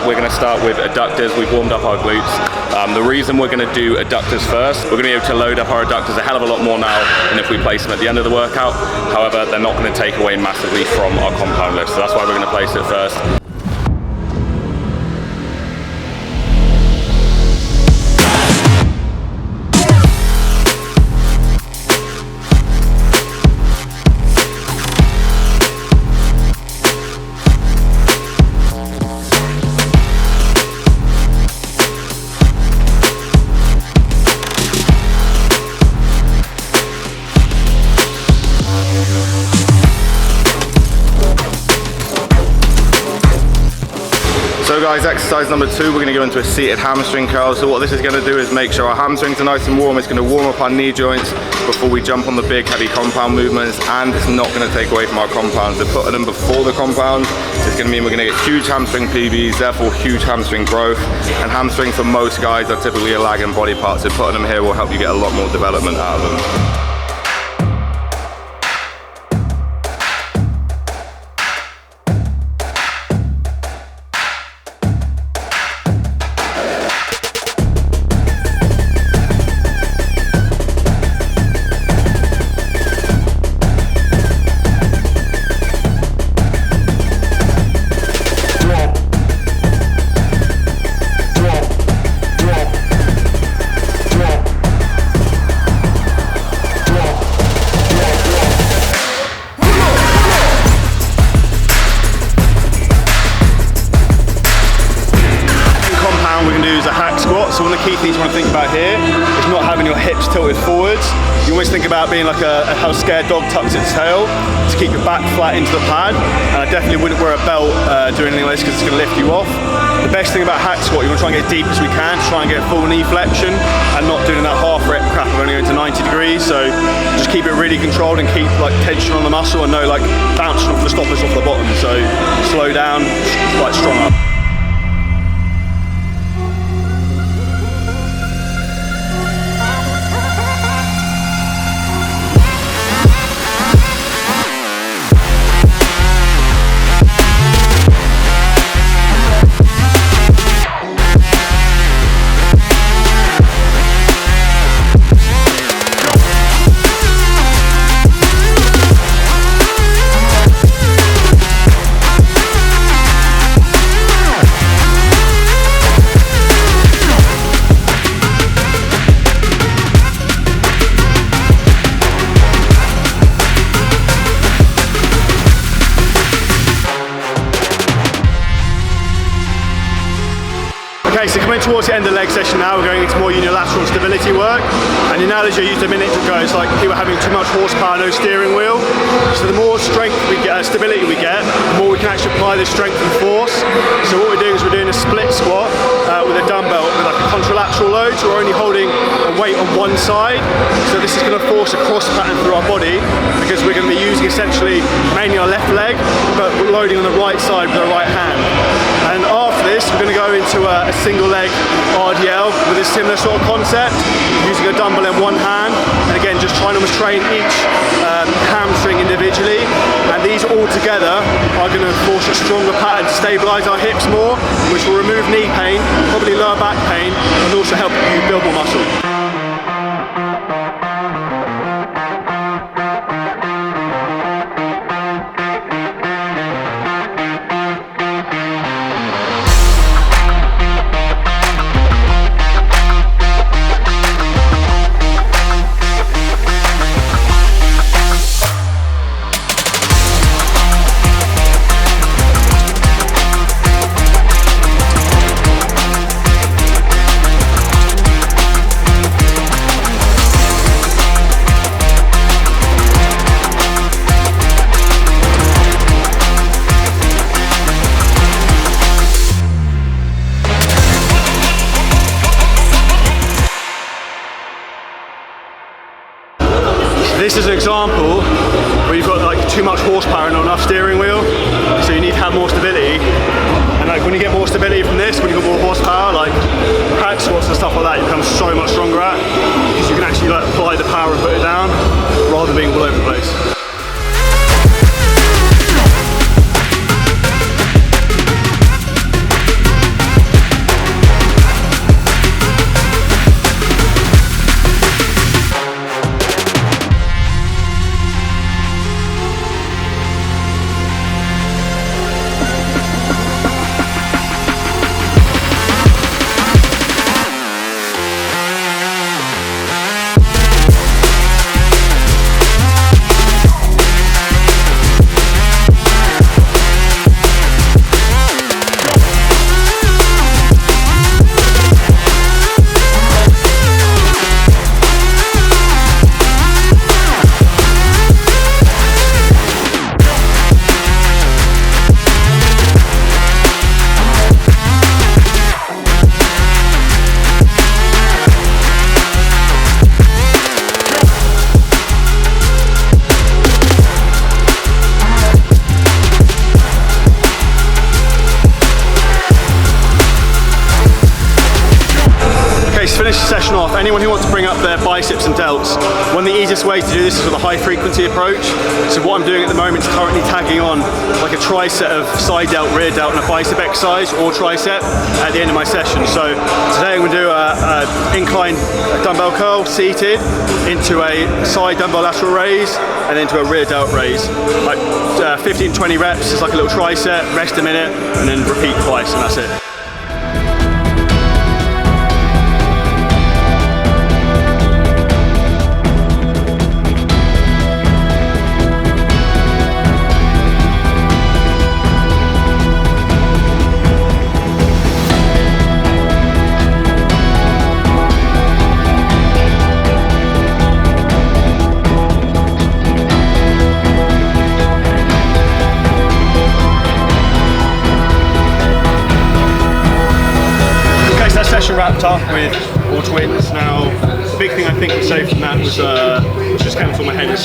we're going to start with adductors. We've warmed up our glutes. The reason we're going to do adductors first, we're going to be able to load up our adductors a hell of a lot more now than if we place them at the end of the workout. However, they're not going to take away massively from our compound lift, so that's why we're going to place it first. So guys, exercise number 2, we're going to go into a seated hamstring curl. So what this is going to do is make sure our hamstrings are nice and warm. It's going to warm up our knee joints before we jump on the big heavy compound movements, and it's not going to take away from our compounds. So putting them before the compounds is going to mean we're going to get huge hamstring PBs, therefore huge hamstring growth. And hamstring for most guys are typically a lagging body part, so putting them here will help you get a lot more development out of them. So one of the key things you want to think about here is not having your hips tilted forwards. You always think about being like how a scared dog tucks its tail to keep your back flat into the pad. And I definitely wouldn't wear a belt doing anything like this because it's going to lift you off. The best thing about hack squat, you want to try and get as deep as we can to try and get a full knee flexion and not doing that half rep crap of only going to 90 degrees. So just keep it really controlled and keep like tension on the muscle and no like bouncing off the stoppers off the bottom. So slow down, quite strong up. Okay, so coming towards the end of the leg session now, we're going into more unilateral stability work. And the analogy I used a minute ago is like people having too much horsepower, no steering wheel. So the more strength we get, stability we get, the more we can actually apply this strength and force. So what we're doing is we're doing a split squat with a dumbbell with like a contralateral load. So we're only holding a weight on one side. So this is going to force a cross pattern through our body because we're going to be using essentially mainly our left leg, but we're loading on the right side with our right hand. And after this, we're going to go into a single leg RDL with a similar sort of concept, using a dumbbell in one hand, and again just trying to train each hamstring individually, and these all together are going to force a stronger pattern to stabilise our hips more, which will remove knee pain, probably lower back pain, and also help you build more muscle. This is an example where you've got like too much horsepower and not enough steering wheel, so you need to have more stability. And like when you get more stability from this, when you've got more horsepower, like hack squats and stuff like that, you become so much stronger at, because you can actually like apply the power and put it down rather than being all over the place. anyone who wants to bring up their biceps and delts, one of the easiest ways to do this is with a high frequency approach. So what I'm doing at the moment is currently tagging on like a tricep of side delt, rear delt, and a bicep exercise or tricep at the end of my session. So today I'm going to do a incline dumbbell curl seated into a side dumbbell lateral raise and then to a rear delt raise. Like 15-20 reps, it's like a little tricep, rest a minute, and then repeat twice, and that's it. Session wrapped up with all twins. Now, the big thing I think to say from that was, which just came from my head, is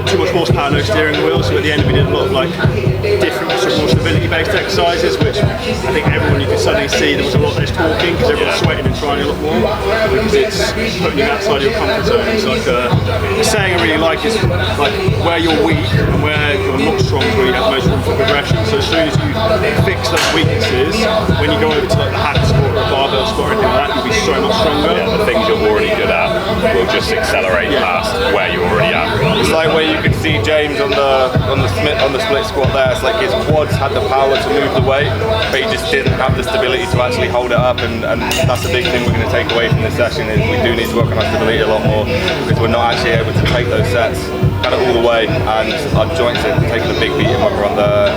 too much horsepower, no steering wheel. So at the end we did a lot of like different sort of more stability-based exercises, which I think everyone, you could suddenly see there was a lot less talking because everyone's sweating and trying a lot more because it's putting you outside your comfort zone. It's like a saying I really like is like where you're weak and where you're not strong is where you have the most room for progression. So as soon as you fix those weaknesses, when you go over to like the hack squat or a barbell squat or anything like that, you'll be so much stronger. Yeah, the things you're already good at will just accelerate past where you're already at. It's like where you can see James on the split squat there. It's like his quads had the power to move the weight, but he just didn't have the stability to actually hold it up. And that's the big thing we're going to take away from this session is we do need to work on our stability a lot more because we're not actually able to take those sets kind of all the way, and our joints are taking a big beating when we're on the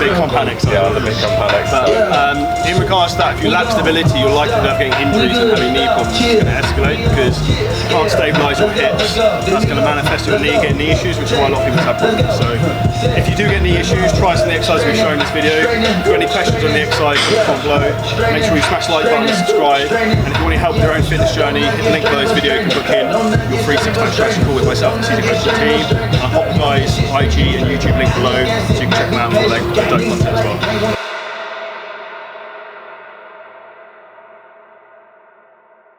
big compound exercise. Yeah, on the big compound exercise. In regards to that, if you lack stability, you're likely to have getting injuries and having knee problems. It's going to escalate because you can't stabilise your hips. That's going to manifest your knee, getting knee issues, which is why a lot of people have problems. So if you do get knee issues, try some of the exercises we've shown in this video. If you've got any questions on the exercise, comment below. Make sure you smash the like button and subscribe. And if you want to help with your own fitness journey, hit the link below this video. You can book in your free 6-month strategy call with myself and the senior coach of the team. I'll pop the guys' IG and YouTube link below so you can check them out for their dope content as well.